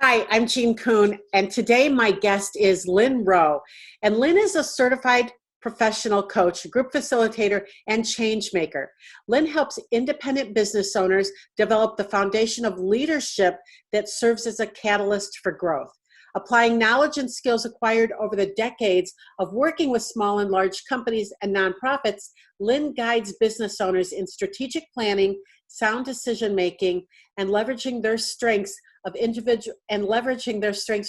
Hi, I'm Jean Kuhn, and today my guest is Lynne Roe. And Lynne is a certified professional coach, group facilitator, and change maker. Lynne helps independent business owners develop the foundation of leadership that serves as a catalyst for growth. Applying knowledge and skills acquired over the decades of working with small and large companies and nonprofits, Lynne guides business owners in strategic planning, sound decision making, and leveraging their strengths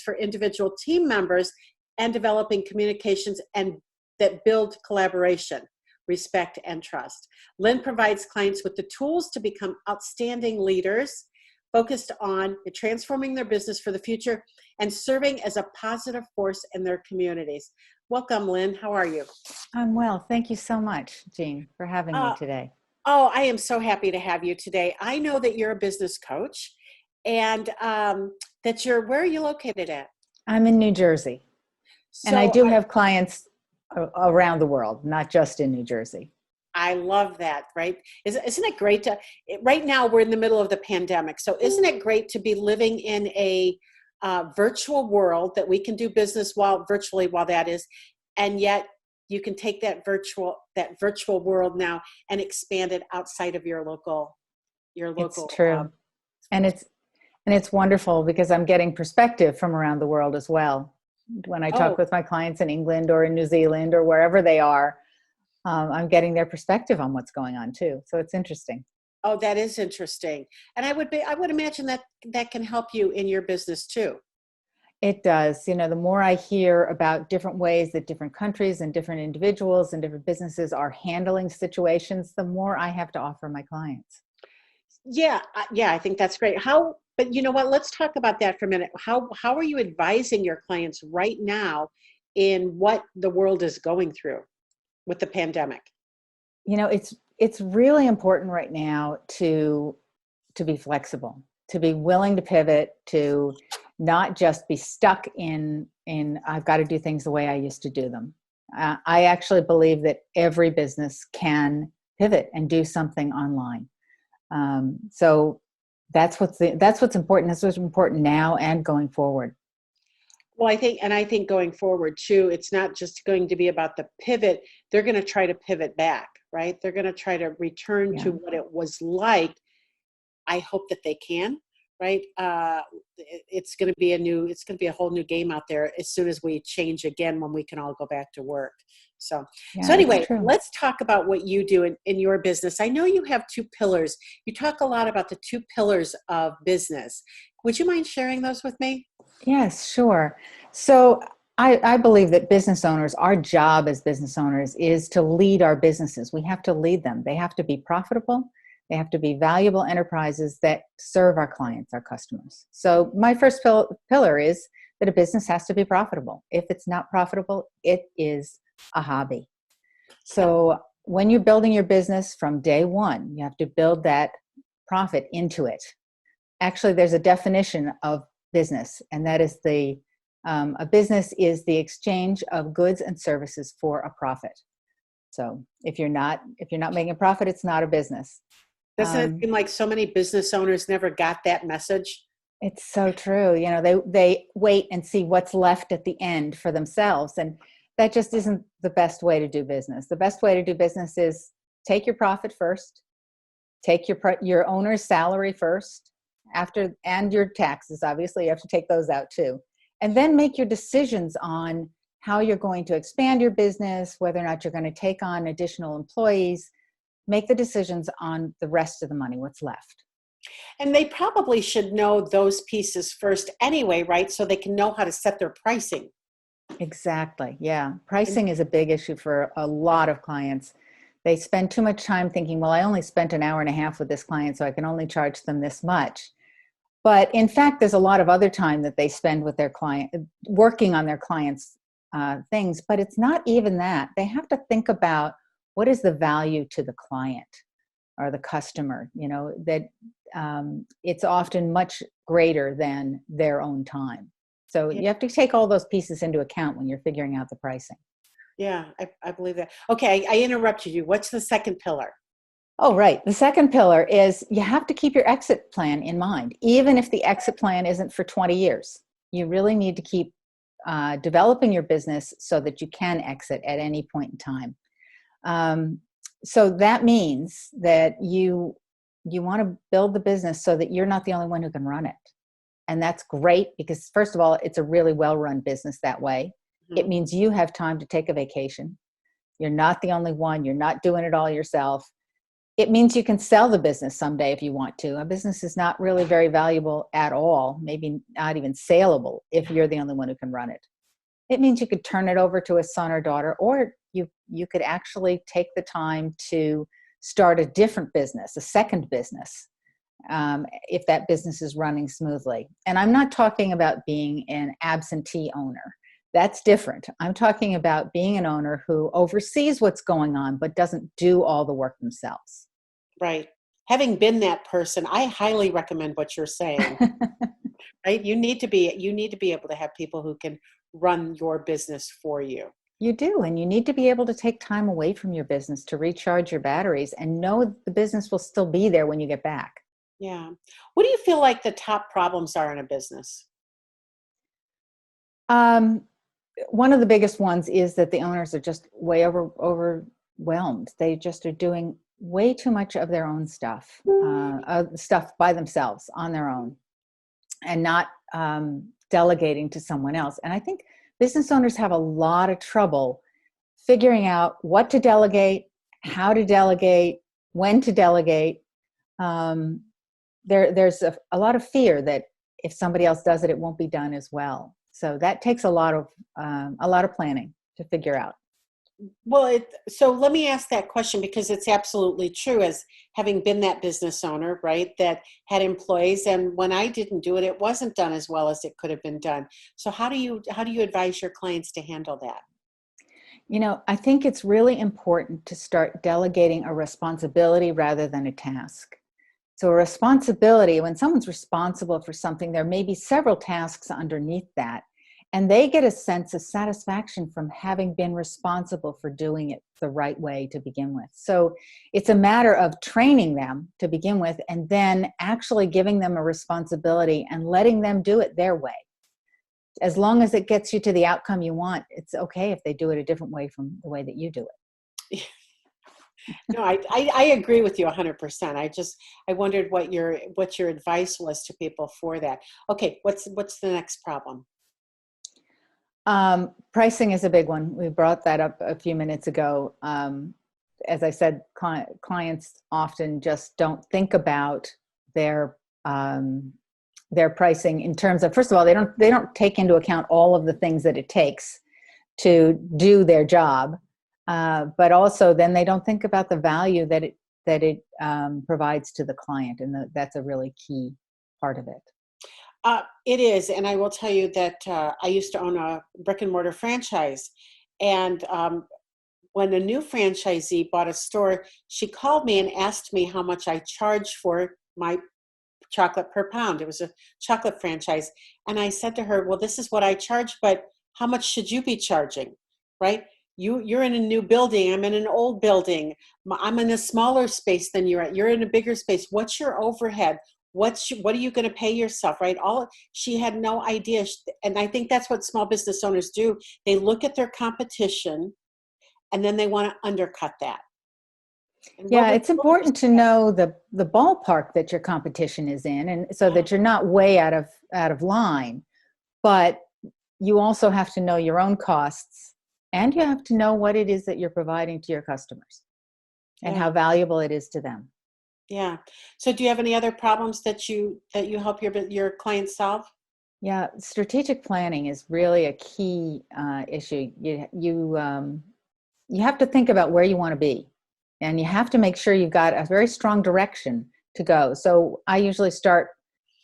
for individual team members and developing communications and that build collaboration, respect, and trust. Lynne provides clients with the tools to become outstanding leaders focused on transforming their business for the future and serving as a positive force in their communities. Welcome, Lynne. How are you? I'm well. Thank you so much, Jean, for having me today. Oh, I am so happy to have you today. I know that you're a business coach and where are you located at? I'm in New Jersey. And I do have clients around the world, not just in New Jersey. I love that, right? Isn't it great right now we're in the middle of the pandemic. So isn't it great to be living in a virtual world that we can do business virtually while that is, and yet you can take that virtual world now and expand it outside of your local. It's true. And it's wonderful because I'm getting perspective from around the world as well. When I talk with my clients in England or in New Zealand or wherever they are, I'm getting their perspective on what's going on too. So it's interesting. Oh, that is interesting. And I would imagine that can help you in your business too. It does. You know, the more I hear about different ways that different countries and different individuals and different businesses are handling situations, the more I have to offer my clients. Yeah, I think that's great. But you know what? Let's talk about that for a minute. How are you advising your clients right now in what the world is going through with the pandemic? You know, it's really important right now to be flexible, to be willing to pivot, to not just be stuck in I've got to do things the way I used to do them. I actually believe that every business can pivot and do something online. So that's what's important. That's what's important now and going forward. Well, I think going forward too, it's not just going to be about the pivot. They're going to try to pivot back, right? They're going to try to return to what it was like. I hope that they can, right? It's going to be a whole new game out there as soon as we change again, when we can all go back to work. So anyway, let's talk about what you do in your business. I know you have two pillars. You talk a lot about the two pillars of business. Would you mind sharing those with me? Yes, sure. So I believe that business owners, our job as business owners is to lead our businesses. We have to lead them. They have to be profitable. They have to be valuable enterprises that serve our clients, our customers. So my first pillar is that a business has to be profitable. If it's not profitable, it is a hobby. So when you're building your business from day one, you have to build that profit into it. Actually, there's a definition of business, and that is a business is the exchange of goods and services for a profit. So if you're not making a profit, it's not a business. Doesn't it seem like so many business owners never got that message? It's so true. You know, they wait and see what's left at the end for themselves. And that just isn't the best way to do business. The best way to do business is take your profit first, take your owner's salary first, and your taxes. Obviously, you have to take those out too. And then make your decisions on how you're going to expand your business, whether or not you're going to take on additional employees. Make the decisions on the rest of the money, what's left. And they probably should know those pieces first anyway, right? So they can know how to set their pricing. Exactly. Yeah. Pricing is a big issue for a lot of clients. They spend too much time thinking, well, I only spent an hour and a half with this client, so I can only charge them this much. But in fact, there's a lot of other time that they spend with their client, working on their clients' things. But it's not even that. They have to think about what is the value to the client or the customer, you know, that it's often much greater than their own time. So you have to take all those pieces into account when you're figuring out the pricing. Yeah, I believe that. Okay, I interrupted you. What's the second pillar? Oh, right. The second pillar is you have to keep your exit plan in mind, even if the exit plan isn't for 20 years. You really need to keep developing your business so that you can exit at any point in time. So that means that you want to build the business so that you're not the only one who can run it. And that's great because, first of all, it's a really well-run business that way. Mm-hmm. It means you have time to take a vacation. You're not the only one. You're not doing it all yourself. It means you can sell the business someday if you want to. A business is not really very valuable at all, maybe not even saleable if you're the only one who can run it. It means you could turn it over to a son or daughter, or you could actually take the time to start a different business, a second business, if that business is running smoothly. And I'm not talking about being an absentee owner. That's different. I'm talking about being an owner who oversees what's going on, but doesn't do all the work themselves. Right. Having been that person, I highly recommend what you're saying. Right? You need to be able to have people who can run your business for you. You do, and you need to be able to take time away from your business to recharge your batteries and know the business will still be there when you get back. Yeah. What do you feel like the top problems are in a business? One of the biggest ones is that the owners are just way overwhelmed. They just are doing way too much of their own stuff by themselves on their own, and not delegating to someone else. And I think business owners have a lot of trouble figuring out what to delegate, how to delegate, when to delegate. There's a lot of fear that if somebody else does it, it won't be done as well. So that takes a lot of planning to figure out. Well, so let me ask that question because it's absolutely true, as having been that business owner, right, that had employees, and when I didn't do it, it wasn't done as well as it could have been done. So how do you advise your clients to handle that? You know, I think it's really important to start delegating a responsibility rather than a task. So a responsibility, when someone's responsible for something, there may be several tasks underneath that. And they get a sense of satisfaction from having been responsible for doing it the right way to begin with. So it's a matter of training them to begin with, and then actually giving them a responsibility and letting them do it their way. As long as it gets you to the outcome you want, it's okay if they do it a different way from the way that you do it. No, I agree with you 100%. I wondered what your advice was to people for that. Okay, what's the next problem? Pricing is a big one. We brought that up a few minutes ago. As I said, clients often just don't think about their pricing in terms of, first of all, they don't take into account all of the things that it takes to do their job, but also then they don't think about the value that it provides to the client, and that's a really key part of it. It is, and I will tell you that I used to own a brick and mortar franchise, and when a new franchisee bought a store, she called me and asked me how much I charged for my chocolate per pound. It was a chocolate franchise, and I said to her, "Well, this is what I charge, but how much should you be charging?" Right? You're in a new building. I'm in an old building. I'm in a smaller space than you're at. You're in a bigger space. What's your overhead? What are you going to pay yourself, right? She had no idea. And I think that's what small business owners do. They look at their competition and then they want to undercut that. Yeah, it's important to know the ballpark that your competition is in, and so that you're not way out of line. But you also have to know your own costs, and you have to know what it is that you're providing to your customers and how valuable it is to them. Yeah. So do you have any other problems that you help your clients solve? Yeah, strategic planning is really a key issue. You have to think about where you want to be, and you have to make sure you've got a very strong direction to go. So I usually start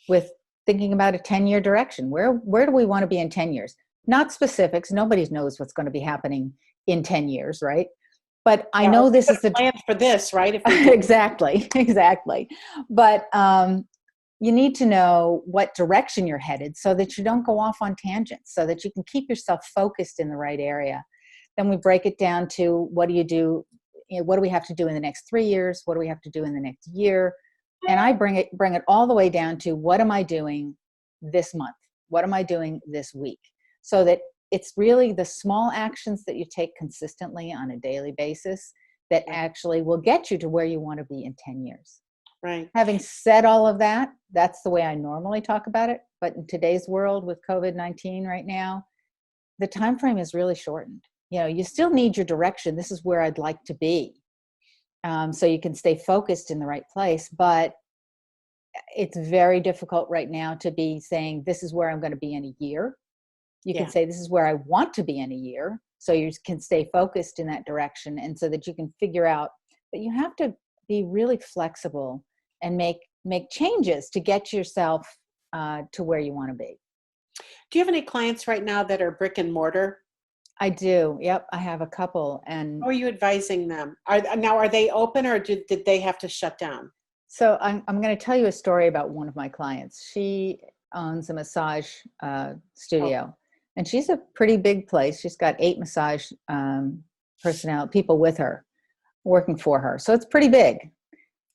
with thinking about a 10-year direction. Where do we want to be in 10 years? Not specifics. Nobody knows what's going to be happening in 10 years, right? But I know this is the plan for this, right? If we exactly. But you need to know what direction you're headed so that you don't go off on tangents, so that you can keep yourself focused in the right area. Then we break it down to what do you do what do we have to do in the next 3 years? What do we have to do in the next year? And I bring it all the way down to, what am I doing this month? What am I doing this week? So that it's really the small actions that you take consistently on a daily basis that actually will get you to where you want to be in 10 years. Right. Having said all of that, that's the way I normally talk about it. But in today's world with COVID-19 right now, the time frame is really shortened. You still need your direction. This is where I'd like to be. So you can stay focused in the right place. But it's very difficult right now to be saying, this is where I'm going to be in a year. You can say, this is where I want to be in a year. So you can stay focused in that direction, and so that you can figure out that you have to be really flexible and make changes to get yourself to where you want to be. Do you have any clients right now that are brick and mortar? I do. Yep. I have a couple. And how are you advising them? Are they open, or did they have to shut down? So I'm going to tell you a story about one of my clients. She owns a massage studio, and she's a pretty big place. She's got 8 massage people with her, working for her. So it's pretty big.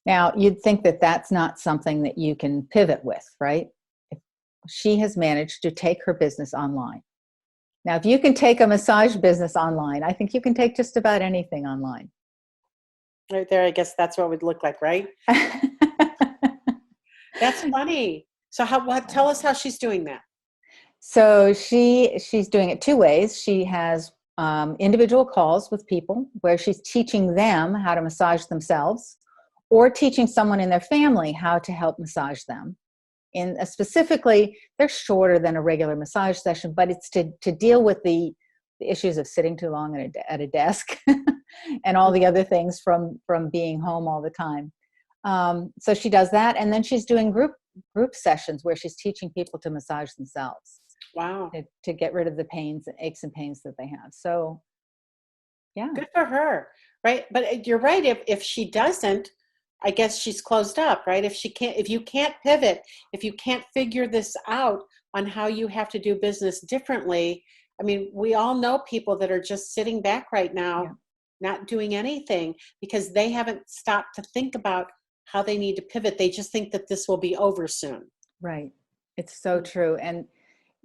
Now, you'd think that that's not something that you can pivot with, right? She has managed to take her business online. Now, if you can take a massage business online, I think you can take just about anything online. Right there, I guess that's what it would look like, right? That's funny. So tell us how she's doing that. So she's doing it 2 ways. She has individual calls with people where she's teaching them how to massage themselves, or teaching someone in their family how to help massage them. And specifically, they're shorter than a regular massage session, but it's to deal with the issues of sitting too long at a desk and all the other things from being home all the time. So she does that, and then she's doing group sessions where she's teaching people to massage themselves. Wow. To get rid of the pains and aches and pains that they have. So, yeah. Good for her, right? But you're right. If she doesn't, I guess she's closed up, right? If you can't pivot, if you can't figure this out on how you have to do business differently, I mean, we all know people that are just sitting back right now, not doing anything because they haven't stopped to think about how they need to pivot. They just think that this will be over soon. Right. It's so true. And,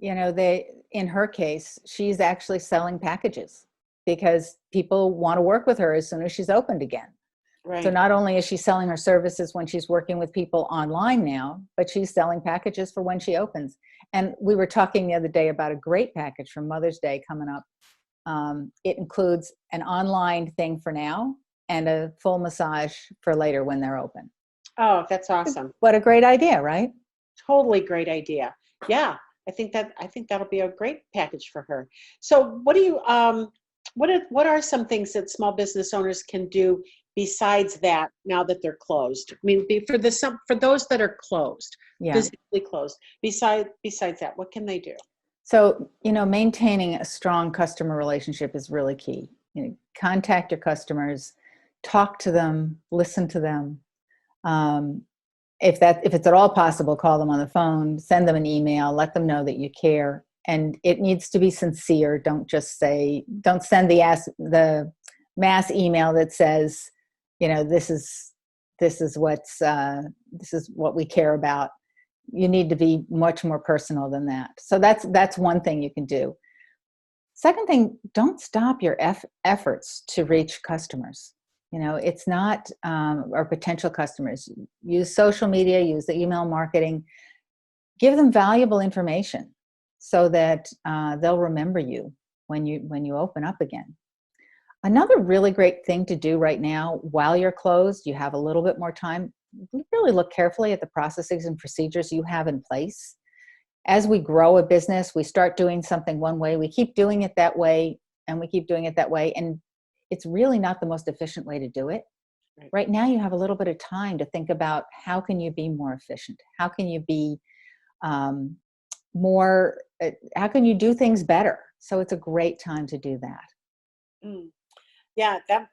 in her case, she's actually selling packages because people want to work with her as soon as she's opened again. Right. So not only is she selling her services when she's working with people online now, but she's selling packages for when she opens. And we were talking the other day about a great package for Mother's Day coming up. It includes an online thing for now and a full massage for later when they're open. Oh, that's awesome. What a great idea, right? Totally great idea. Yeah. I think that'll be a great package for her. So what do you, what are some things that small business owners can do besides that now that they're closed? I mean, for those that are closed, physically closed, besides that, what can they do? So, maintaining a strong customer relationship is really key. Contact your customers, talk to them, listen to them. If it's at all possible, call them on the phone, send them an email, let them know that you care. And it needs to be sincere. Don't send the mass email that says, this is what we care about. You need to be much more personal than that. So that's one thing you can do. Second thing, don't stop your efforts to reach customers. It's not, or potential customers. Use social media, use the email marketing, give them valuable information so that they'll remember you when you open up again. Another really great thing to do right now while you're closed, you have a little bit more time, really look carefully at the processes and procedures you have in place. As we grow a business, we start doing something one way, we keep doing it that way, and we keep doing it that way. And it's really not the most efficient way to do it. Right now, you have a little bit of time to think about how can you be more efficient? How can you be how can you do things better? So it's a great time to do that. Yeah, that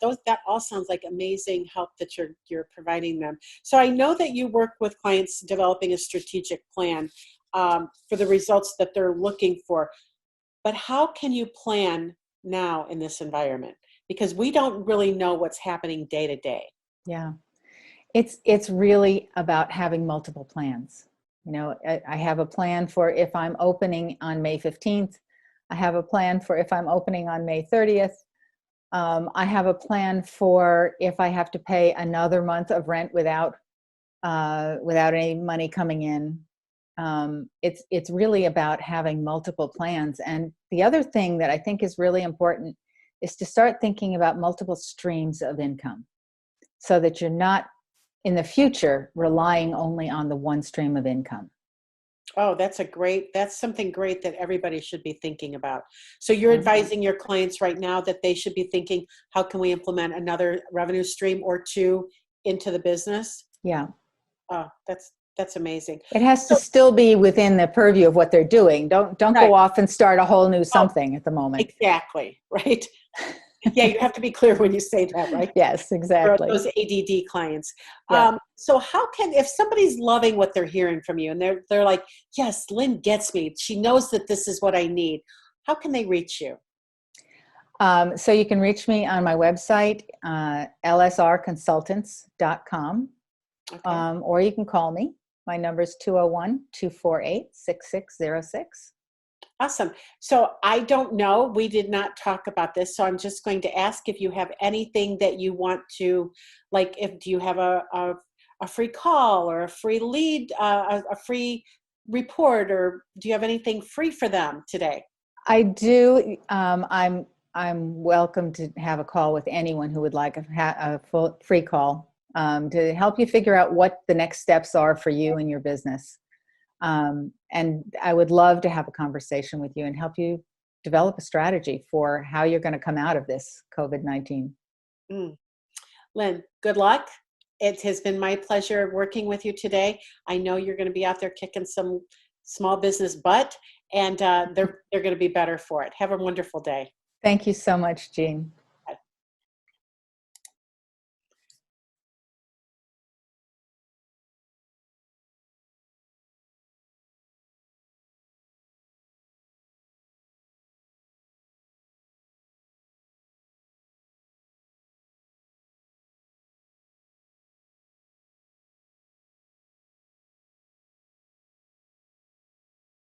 all sounds like amazing help that you're providing them. So I know that you work with clients developing a strategic plan for the results that they're looking for. But how can you plan now in this environment? because we don't really know what's happening day to day. Yeah. It's really about having multiple plans. You know, I have a plan for if I'm opening on May 15th. I have a plan for if I'm opening on May 30th. I have a plan for if I have to pay another month of rent without any money coming in. It's really about having multiple plans. And the other thing that I think is really important is to start thinking about multiple streams of income, so that you're not in the future relying only on the one stream of income. Oh, that's something great that everybody should be thinking about. So you're advising your clients right now that they should be thinking, how can we implement another revenue stream or two into the business? Yeah. Oh, that's amazing. It has to still be within the purview of what they're doing. Don't Right. go off and start a whole new something at the moment. Exactly. Right. Yeah, you have to be clear when you say that, right? Yes, exactly. For those ADD clients. Yeah. So if somebody's loving what they're hearing from you and they're like, yes, Lynne gets me. She knows that this is what I need. How can they reach you? So you can reach me on my website, lsrconsultants.com, Okay. or you can call me. My number is 201-248-6606. Awesome. So I don't know, we did not talk about this, so I'm just going to ask if you have anything that you want to, like, do you have a free call or a free lead, a free report, or do you have anything free for them today? I do. I'm welcome to have a call with anyone who would like a full free call to help you figure out what the next steps are for you and your business. And I would love to have a conversation with you and help you develop a strategy for how you're going to come out of this COVID-19. Lynne, good luck. It has been my pleasure working with you today. I know you're going to be out there kicking some small business butt, and they're going to be better for it. Have a wonderful day. Thank you so much, Jean.